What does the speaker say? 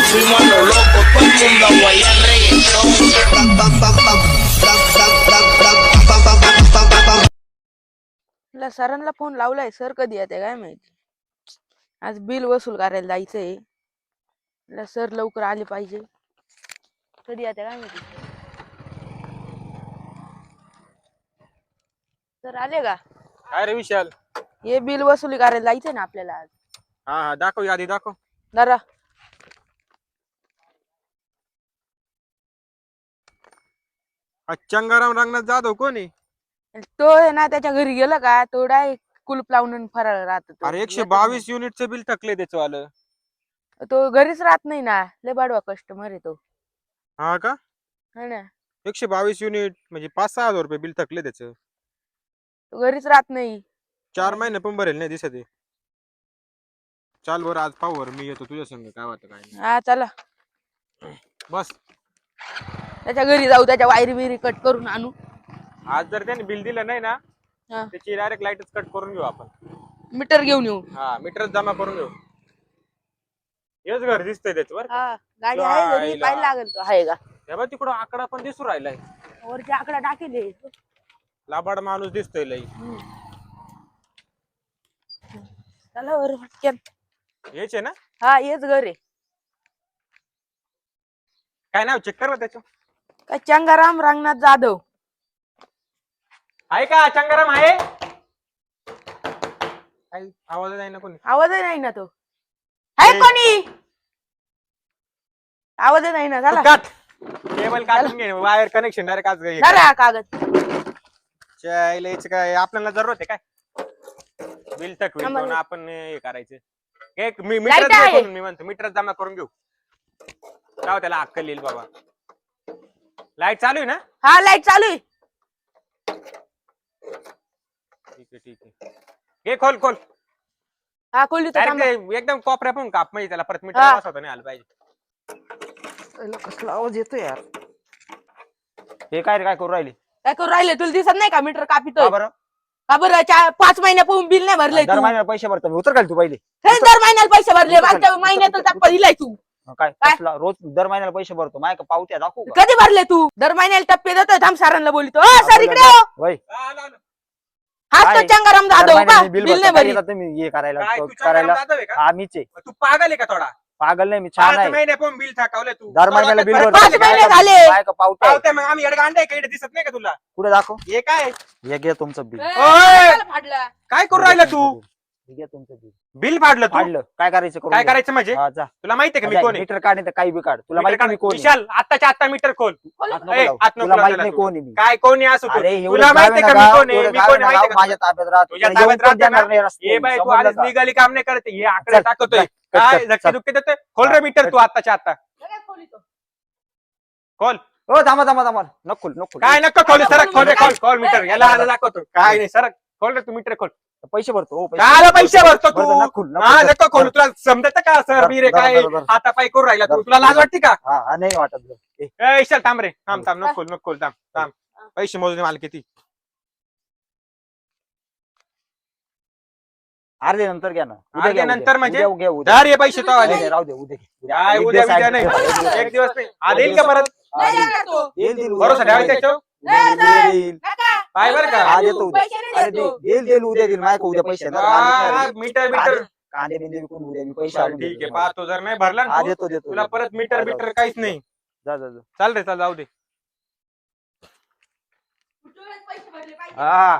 fuimos a lo loco, todo el mundo a guayar reggaetón. सरांना phone लावलाय, sir कधी येते काय माहिती. आज बिल वसूल करायला जायचंय. सर लवकर आले पाहिजे. कधी येते काय माहिती. सर आले का? काय रे विशाल? हे बिल वसुली करायला जायचंय ना आपल्याला आज. हा दाखव, यादी दाखव. जरा चंगाराम रंगनाथ जाधव कोण आहे? तो आहे ना, त्याच्या घरी गेला का तो डायरेक्ट कुलूप लावून फराळ राहतो. अरे 122 युनिटचं बिल थकले त्याचं आलं. तो घरीच राहत नाही ना, लय बाडवा कस्टमर आहे तो. हा का? है ना, 122 युनिट म्हणजे 5-6 हजार रुपये बिल थकले त्याचं. तो घरीच राहत नाही. 4 महिने पण भरेल नाही दिसत आहे. चाल बरं आज पाहू बरं, मी येतो तुझ्या संग, काय वाटतं काय नाही. हा चला, बस त्याच्या घरी जाऊ, त्याच्या वायरी बिरी कट करून आणू. आज जर त्याने बिल दिलं नाही ना, हा, त्याची डायरेक्ट लाईटच कट करून घेऊ आपण. मीटर घेऊन येऊ. हा मीटरच जमा करून घेऊ. हेच घर दिसतंय त्याच्यावर. हा, गाडी आहे घरी, पाहायला लागेल तो आहे का. तेव्हा तिकडं आकडा पण दिसू राहिलाय. वरती आकडा टाकेले. लाबाड माणूस दिसतोय लई. चला बरं पटकन. हेच आहे ना? हा, हेच घर आहे. काय नाव चेक कर त्याचं. काय चंगाराम रंगनाथ जाधव आहे का? चंगाराम आहे? काही आवाज नाही ना कोणी. आवाजही नाही ना तो. आहे कोणी? आवाज नाही ना. झाला काट केबल काढून घे, वायर कनेक्शन डायरेक्ट आज घे. झाला कागद. चायलेच काय आपल्याला जरूरत आहे काय? बिल थकविल दोन आपण हे करायचं. एक मी म्हणतो मीटर जमा करून घेऊ. जाऊ त्याला अक्कल येईल बाबा. लाईट चालू आहे ना? हा, लाईट चालू आहे. ठीक आहे ठीक आहे. हे खोल खोल. हा, खोली तो. एकदम कोपऱ्या पण काप, म्हणजे त्याला परत मीटर बसवता नाही आलं पाहिजे. कसला आवाज येतो यार. हे काय रे, काय करू राहिली? काय करू राहिले? तुला दिसत नाही का मीटर कापितोय? बरं का बरं? 5 महिन्यापासून बिल नाही भरले. दर महिन्याला पैसे भरतो मी. उतर काय तू पहिले? दर महिन्याला पैसे भरले. मागच्या महिन्यात दिलाय तू. काय रोज दर महिन्याला पैसे भरतो. माझ्या पावत्या दाखवू का? कधी भरले तू? दर महिन्याला टप्पे देतोय. थांब सरांना बोलतो. सर इकडे वय हा, तो चंगाराम जाधव का? बिल नाही भरले. तुम्ही हे करायला मीच आहे. तू पागल आहे का थोडा? पागल नाही मी, छान 5 आहे. महिने पण बिल थकवलं तू. दर महिन्याला बिल भरतो. 5 महिने झाले. पावत्या पावत्या मग आम्ही एडगांडे का? इकडे दिसत नाही का तुला? पुढे दाखव. हे काय हे घे तुमचं बिल. फाडला. काय करू राहिला तू? हे घे तुमचं बिल. बिल फाडलं तू? फाडलं काय करायचं करून काय घे. करायचं म्हणजे? हा, जा. तुला माहितीये का मी कोण आहे? मीटर काढ नाही काही बी काढ. तुला माहिती आहे मी कोण आहे? विशाल, आत्ताच्या आत्ता मीटर खोल. हात नको ए, लावू. हात नको तुला माहित लावायला नाही तू. कोण आहे मी. काय कोणी असो तू? अरे एवढं तुला माहितीये का गाव मी आहे कोण आहे? ना, मी कोण आहे माहितीये का? माझ्या ताब्यात राहत. तुझ्या तुला ताब्यात येऊन पण राहते ना? देणार नाही रस्ते. ए बाई, तू समजलं आधीच का? निघाली काम नाही करते. हे आकडे चल, टाकतोय. चल, काय चल, धक्के चल. दुखते देतोय? खोल रे मीटर तू आत्ताच्या आत्ता. खोल. हो थांबा थांबा थांबा. नको नको. काय नक्का खोल. सरक खोल रे, खोल खोल मीटर. याला आज दाखवतो. काय नाही, सरक खोल रे तू मीटर खोल. पैसे भरतो. हो काय पैसे भरतो तू? भरतो, नको, नको. हा, नको खोल. तुला समजत का सर बी रे काय आता पाय करू राहिला तू? तुला लाज वाटते का? हा नाही वाटत. ए चल थांब रे, थांब थांब. नको खोल, नको खोल. थांब थांब. पैसे मोजून मला किती? अर्धे नंतर घ्या ना. अर्धे नंतर म्हणजे? उद्या धर हे पैसे तो आले. राहू दे उद्या घे. काय उद्या उद्या नाही, एक दिवस नाही. आज येईल का परत? भरोसा ठेवायचा याच्यावर? पाय बरं का? आज येतो उद्या. अरे देईल उद्या देईल. मायक उद्या पैसे मीटर मीटर कांदे बिंदे विकून उद्या मी पैसे चल, आणून ठीक आहे. देतो. पाहतो जर नाही भरला ना आज तू, येतो देतो. तुला परत मीटर मीटर काहीच नाही. जा जा जा. चाल रे, चाल जाऊ दे. हा